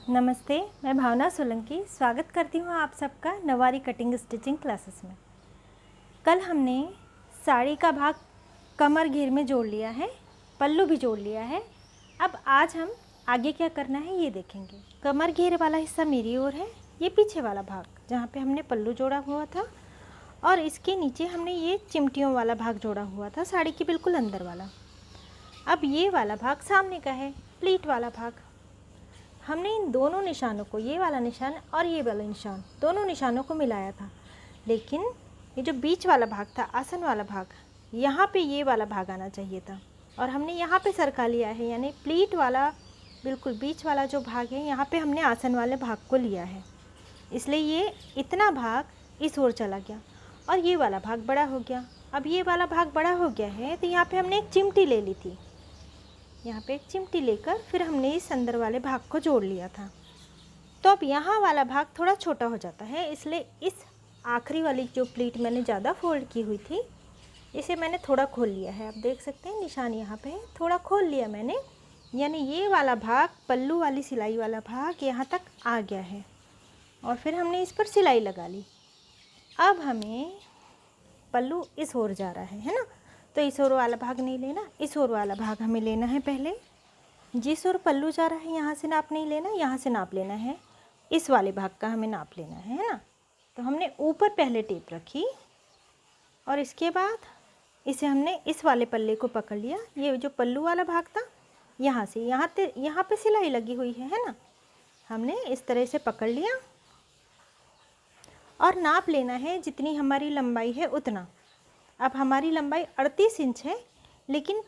नमस्ते, मैं भावना सोलंकी स्वागत करती हूँ आप सबका नवारी कटिंग स्टिचिंग क्लासेस में। कल हमने साड़ी का भाग कमर घेर में जोड़ लिया है, पल्लू भी जोड़ लिया है। अब आज हम आगे क्या करना है ये देखेंगे। कमर घेर वाला हिस्सा मेरी ओर है, ये पीछे वाला भाग जहाँ पे हमने पल्लू जोड़ा हुआ था, और इसके नीचे हमने ये चिमटियों वाला भाग जोड़ा हुआ था, साड़ी के बिल्कुल अंदर वाला। अब ये वाला भाग सामने का है, प्लीट वाला भाग। हमने इन दोनों निशानों को, ये वाला निशान और ये वाला निशान, दोनों निशानों को मिलाया था, लेकिन ये जो बीच वाला भाग था, आसन वाला भाग, यहाँ पे ये वाला भाग आना चाहिए था, और हमने यहाँ पे सरका लिया है, यानी प्लीट वाला बिल्कुल बीच वाला जो भाग है, यहाँ पे हमने आसन वाले भाग को लिया है, इसलिए ये इतना भाग इस ओर चला गया और ये वाला भाग बड़ा हो गया। अब ये वाला भाग बड़ा हो गया है तो यहाँ पे हमने एक चिमटी ले ली थी, यहाँ पे एक चिमटी लेकर फिर हमने इस अंदर वाले भाग को जोड़ लिया था। तो अब यहाँ वाला भाग थोड़ा छोटा हो जाता है, इसलिए इस आखिरी वाली जो प्लीट मैंने ज़्यादा फोल्ड की हुई थी, इसे मैंने थोड़ा खोल लिया है। आप देख सकते हैं निशान यहाँ पे है, थोड़ा खोल लिया मैंने, यानी ये वाला भाग, पल्लू वाली सिलाई वाला भाग यहाँ तक आ गया है, और फिर हमने इस पर सिलाई लगा ली। अब हमें पल्लू इस ओर जा रहा है ना, तो इस ओर वाला भाग नहीं लेना, इस ओर वाला भाग हमें लेना है। पहले जिस ओर पल्लू जा रहा है यहाँ से नाप नहीं लेना, यहाँ से नाप लेना है, इस वाले भाग का हमें नाप लेना है ना। तो हमने ऊपर पहले टेप रखी और इसके बाद इसे हमने इस वाले पल्ले को पकड़ लिया। ये जो पल्लू वाला भाग था, यहाँ से यहाँ पे सिलाई लगी हुई है ना, हमने इस तरह से पकड़ लिया और नाप लेना है जितनी हमारी लंबाई है उतना। अब हमारी लंबाई 38 इंच है, लेकिन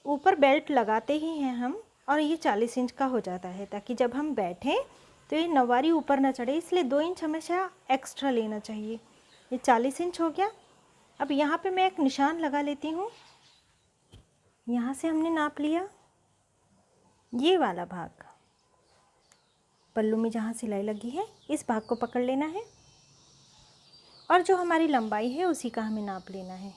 ऊपर बेल्ट लगाते ही हैं हम, और ये 40 इंच का हो जाता है, ताकि जब हम बैठें तो ये नवारी ऊपर ना चढ़े, इसलिए 2 इंच हमेशा एक्स्ट्रा लेना चाहिए। ये 40 इंच हो गया। अब यहाँ पे मैं एक निशान लगा लेती हूँ। यहाँ से हमने नाप लिया ये वाला भाग, पल्लू में जहाँ सिलाई लगी है इस भाग को पकड़ लेना है, और जो हमारी लंबाई है उसी का हमें नाप लेना है।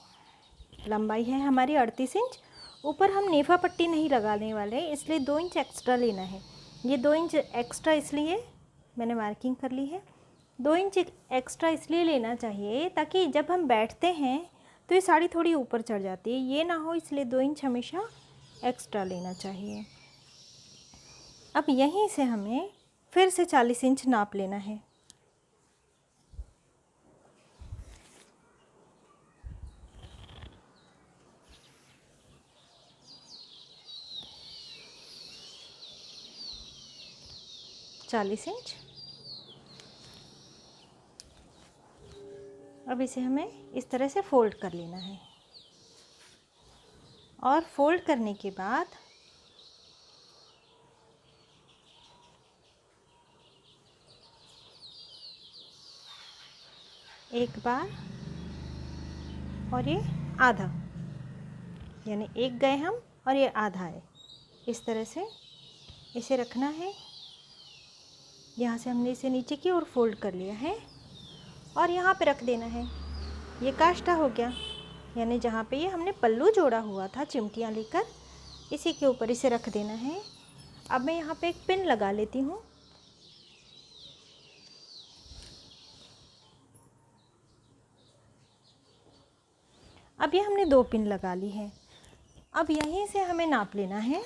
लंबाई है हमारी 38 इंच। ऊपर हम नेफा पट्टी नहीं लगाने वाले, इसलिए 2 इंच एक्स्ट्रा लेना है। ये 2 इंच एक्स्ट्रा इसलिए मैंने मार्किंग कर ली है, 2 इंच एक्स्ट्रा इसलिए लेना चाहिए ताकि जब हम बैठते हैं तो ये साड़ी थोड़ी ऊपर चढ़ जाती है, ये ना हो, इसलिए 2 इंच हमेशा एक्स्ट्रा लेना चाहिए। अब यहीं से हमें फिर से 40 इंच नाप लेना है। अब इसे हमें इस तरह से फोल्ड कर लेना है, और फोल्ड करने के बाद एक बार और ये आधा, यानी एक गए हम और ये आधा है, इस तरह से इसे रखना है। यहाँ से हमने इसे नीचे की ओर फोल्ड कर लिया है और यहाँ पे रख देना है। ये काष्ठा हो गया, यानी जहाँ पे ये हमने पल्लू जोड़ा हुआ था चिमटियाँ लेकर, इसी के ऊपर इसे रख देना है। अब मैं यहाँ पे एक पिन लगा लेती हूँ। अब ये हमने 2 पिन लगा ली है। अब यहीं से हमें नाप लेना है।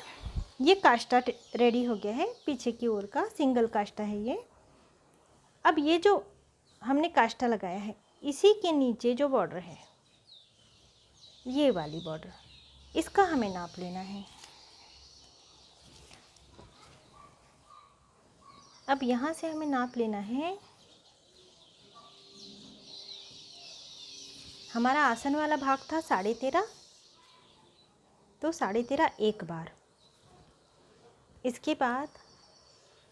ये काष्ठा रेडी हो गया है, पीछे की ओर का सिंगल काष्ठा है ये। अब ये जो हमने काष्ठा लगाया है, इसी के नीचे जो बॉर्डर है, ये वाली बॉर्डर, इसका हमें नाप लेना है। अब यहाँ से हमें नाप लेना है, हमारा आसन वाला भाग था 13.5, तो 13.5 एक बार, इसके बाद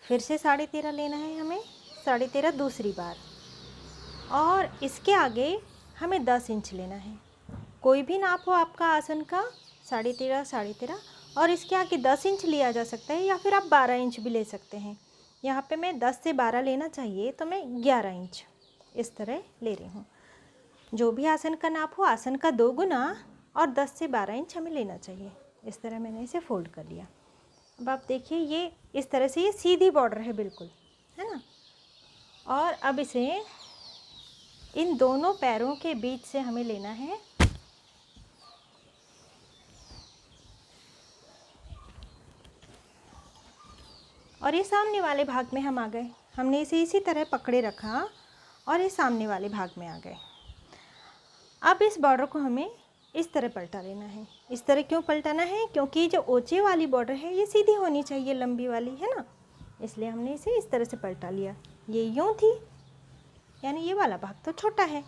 फिर से 13.5 लेना है हमें, 13.5 दूसरी बार, और इसके आगे हमें 10 इंच लेना है। कोई भी नाप हो आपका आसन का, 13.5, और इसके आगे 10 इंच लिया जा सकता है, या फिर आप 12 इंच भी ले सकते हैं। यहाँ पे मैं 10 से 12 लेना चाहिए, तो मैं 11 इंच इस तरह ले रही हूँ। जो भी आसन का नाप हो, आसन का 2 गुना, और 10 से 12 इंच हमें लेना चाहिए। इस तरह मैंने इसे फोल्ड कर लिया। अब आप देखिए ये इस तरह से ये सीधी बॉर्डर है बिल्कुल, है ना। और अब इसे इन दोनों पैरों के बीच से हमें लेना है और ये सामने वाले भाग में हम आ गए। हमने इसे इसी तरह पकड़े रखा और ये सामने वाले भाग में आ गए। अब इस बॉर्डर को हमें इस तरह पलटा लेना है। इस तरह क्यों पलटाना है? क्योंकि जो ओचे वाली बॉर्डर है ये सीधी होनी चाहिए, लंबी वाली, है ना, इसलिए हमने इसे इस तरह से पलटा लिया। ये यूँ थी, यानी ये वाला भाग तो छोटा है,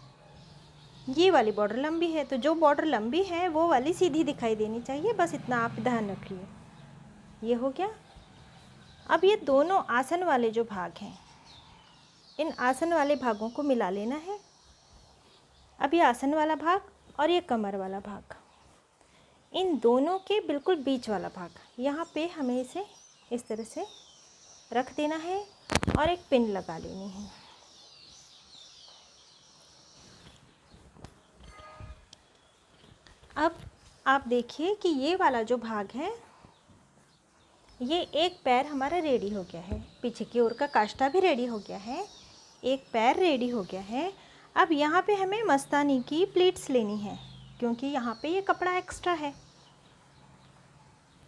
ये वाली बॉर्डर लंबी है, तो जो बॉर्डर लंबी है वो वाली सीधी दिखाई देनी चाहिए। बस इतना आप ध्यान रखिए। ये हो गया। अब ये दोनों आसन वाले जो भाग हैं, इन आसन वाले भागों को मिला लेना है। अब ये आसन वाला भाग और ये कमर वाला भाग, इन दोनों के बिल्कुल बीच वाला भाग, यहाँ पे हमें इसे इस तरह से रख देना है और एक पिन लगा लेनी है। अब आप देखिए कि ये वाला जो भाग है, ये एक पैर हमारा रेडी हो गया है, पीछे की ओर का काष्ठा भी रेडी हो गया है, एक पैर रेडी हो गया है। अब यहाँ पे हमें मस्तानी की प्लीट्स लेनी है, क्योंकि यहाँ पे ये कपड़ा एक्स्ट्रा है।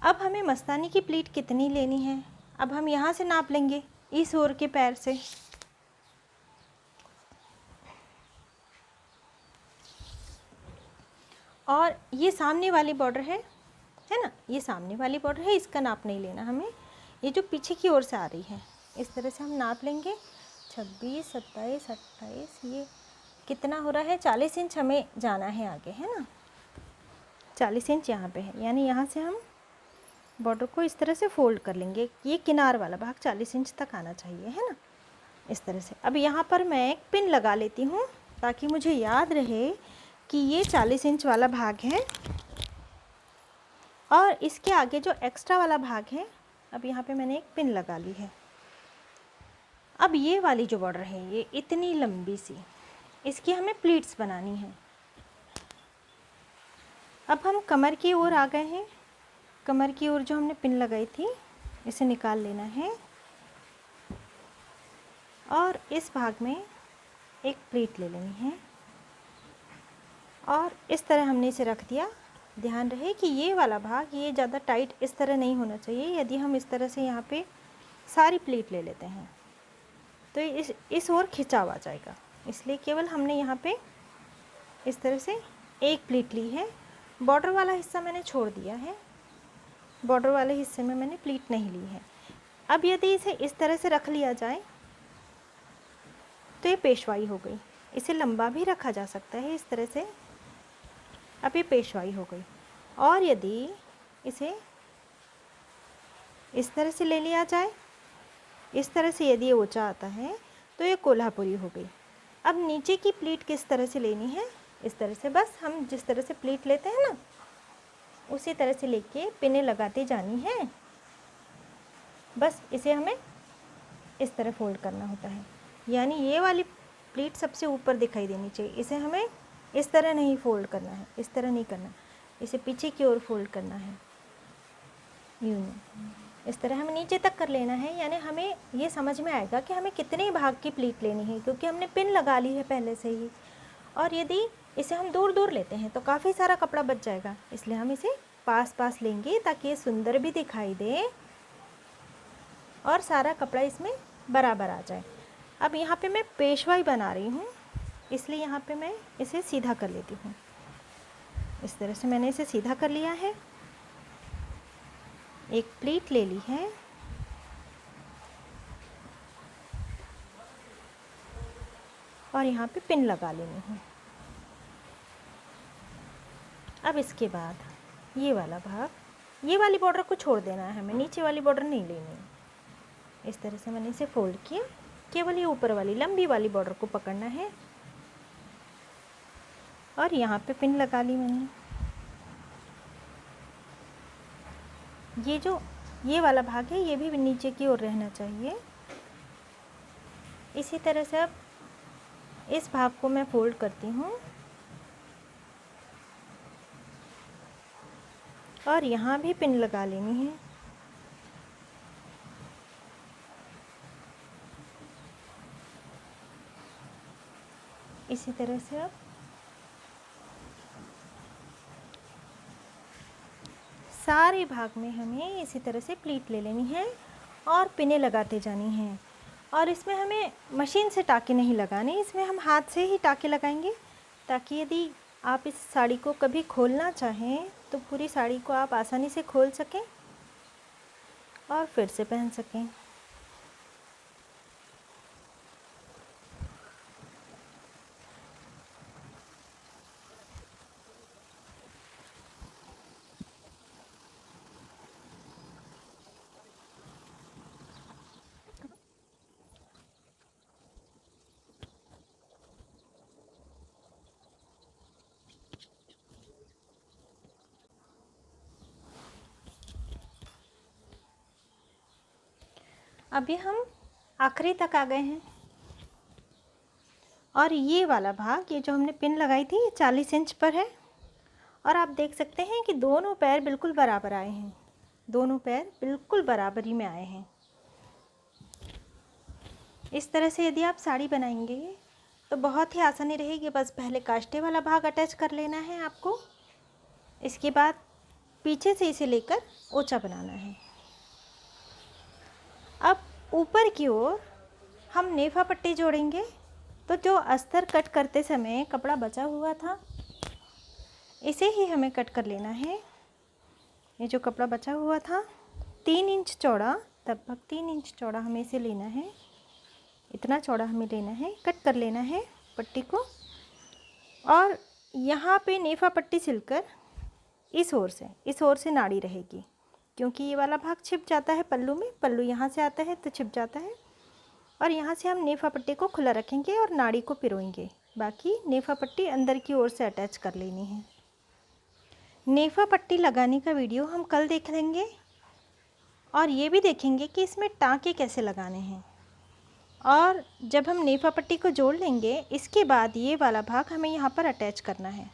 अब हमें मस्तानी की प्लीट कितनी लेनी है? अब हम यहाँ से नाप लेंगे, इस ओर के पैर से। और ये सामने वाली बॉर्डर है ना, ये सामने वाली बॉर्डर है, इसका नाप नहीं लेना हमें। ये जो पीछे की ओर से आ रही है, इस तरह से हम नाप लेंगे। 26, 27, 28, ये कितना हो रहा है? 40 इंच हमें जाना है आगे, है ना। 40 इंच यहाँ पे है, यानी यहाँ से हम बॉर्डर को इस तरह से फोल्ड कर लेंगे। ये किनार वाला भाग 40 इंच तक आना चाहिए, है ना, इस तरह से। अब यहाँ पर मैं एक पिन लगा लेती हूँ ताकि मुझे याद रहे कि ये 40 इंच वाला भाग है और इसके आगे जो एक्स्ट्रा वाला भाग है, अब यहाँ पे मैंने एक पिन लगा ली है। अब ये वाली जो बॉर्डर है, ये इतनी लंबी सी, इसकी हमें प्लीट्स बनानी है। अब हम कमर की ओर आ गए हैं। कमर की ओर जो हमने पिन लगाई थी, इसे निकाल लेना है और इस भाग में एक प्लीट ले लेनी है और इस तरह हमने इसे रख दिया। ध्यान रहे कि ये वाला भाग ये ज़्यादा टाइट इस तरह नहीं होना चाहिए। यदि हम इस तरह से यहाँ पे सारी प्लीट ले लेते हैं तो इस ओर खिंचाव आ जाएगा, इसलिए केवल हमने यहाँ पे इस तरह से एक प्लीट ली है। बॉर्डर वाला हिस्सा मैंने छोड़ दिया है, बॉर्डर वाले हिस्से में मैंने प्लीट नहीं ली है। अब यदि इसे इस तरह से रख लिया जाए तो ये पेशवाई हो गई। इसे लंबा भी रखा जा सकता है इस तरह से। अब ये पेशवाई हो गई। और यदि इसे इस तरह से ले लिया जाए, इस तरह से यदि ये ऊंचा आता है तो ये कोल्हापुरी हो गई। अब नीचे की प्लीट किस तरह से लेनी है? इस तरह से, बस हम जिस तरह से प्लीट लेते हैं ना, उसी तरह से लेके पिने लगाते जानी है। बस इसे हमें इस तरह फोल्ड करना होता है, यानी ये वाली प्लीट सबसे ऊपर दिखाई देनी चाहिए। इसे हमें इस तरह नहीं फोल्ड करना है, इस तरह नहीं करना, इसे पीछे की ओर फोल्ड करना है, यूँ इस तरह हमें नीचे तक कर लेना है। यानी हमें ये समझ में आएगा कि हमें कितने भाग की प्लीट लेनी है, क्योंकि हमने पिन लगा ली है पहले से ही। और यदि इसे हम दूर दूर लेते हैं तो काफ़ी सारा कपड़ा बच जाएगा, इसलिए हम इसे पास पास लेंगे ताकि ये सुंदर भी दिखाई दे और सारा कपड़ा इसमें बराबर आ जाए। अब यहाँ पे मैं पेशवाई बना रही हूँ, इसलिए यहाँ पे मैं इसे सीधा कर लेती हूँ। इस तरह से मैंने इसे सीधा कर लिया है, एक प्लीट ले ली है और यहाँ पे पिन लगा लेनी है। अब इसके बाद ये वाला भाग, ये वाली बॉर्डर को छोड़ देना है हमें, नीचे वाली बॉर्डर नहीं लेनी है। इस तरह से मैंने इसे फोल्ड किया, केवल ये ऊपर वाली लंबी वाली बॉर्डर को पकड़ना है और यहाँ पे पिन लगा ली मैंने। ये जो ये वाला भाग है ये भी नीचे की ओर रहना चाहिए। इसी तरह से अब इस भाग को मैं फोल्ड करती हूँ और यहाँ भी पिन लगा लेनी है। इसी तरह से अब सारे भाग में हमें इसी तरह से प्लीट ले लेनी है और पिनें लगाते जानी हैं। और इसमें हमें मशीन से टाँके नहीं लगाने, इसमें हम हाथ से ही टाँके लगाएंगे, ताकि यदि आप इस साड़ी को कभी खोलना चाहें तो पूरी साड़ी को आप आसानी से खोल सकें और फिर से पहन सकें। अभी हम आखिरी तक आ गए हैं और ये वाला भाग, ये जो हमने पिन लगाई थी, ये 40 इंच पर है। और आप देख सकते हैं कि दोनों पैर बिल्कुल बराबर आए हैं, दोनों पैर बिल्कुल बराबरी में आए हैं। इस तरह से यदि आप साड़ी बनाएंगे तो बहुत ही आसानी रहेगी। बस पहले काष्ठे वाला भाग अटैच कर लेना है आपको, इसके बाद पीछे से इसे लेकर ऊंचा बनाना है। अब ऊपर की ओर हम नेफा पट्टी जोड़ेंगे। तो जो अस्तर कट करते समय कपड़ा बचा हुआ था, इसे ही हमें कट कर लेना है। ये जो कपड़ा बचा हुआ था 3 इंच चौड़ा, लगभग 3 इंच चौड़ा हमें इसे लेना है, इतना चौड़ा हमें लेना है, कट कर लेना है पट्टी को। और यहाँ पे नेफा पट्टी सिलकर इस ओर से नाड़ी रहेगी, क्योंकि ये वाला भाग छिप जाता है पल्लू में, पल्लू यहाँ से आता है तो छिप जाता है। और यहाँ से हम नेफा पट्टी को खुला रखेंगे और नाड़ी को पिरोएंगे। बाकी नेफा पट्टी अंदर की ओर से अटैच कर लेनी है। नेफा पट्टी लगाने का वीडियो हम कल देख लेंगे और ये भी देखेंगे कि इसमें टाँके कैसे लगाने हैं। और जब हम नेफा पट्टी को जोड़ लेंगे, इसके बाद ये वाला भाग हमें यहाँ पर अटैच करना है।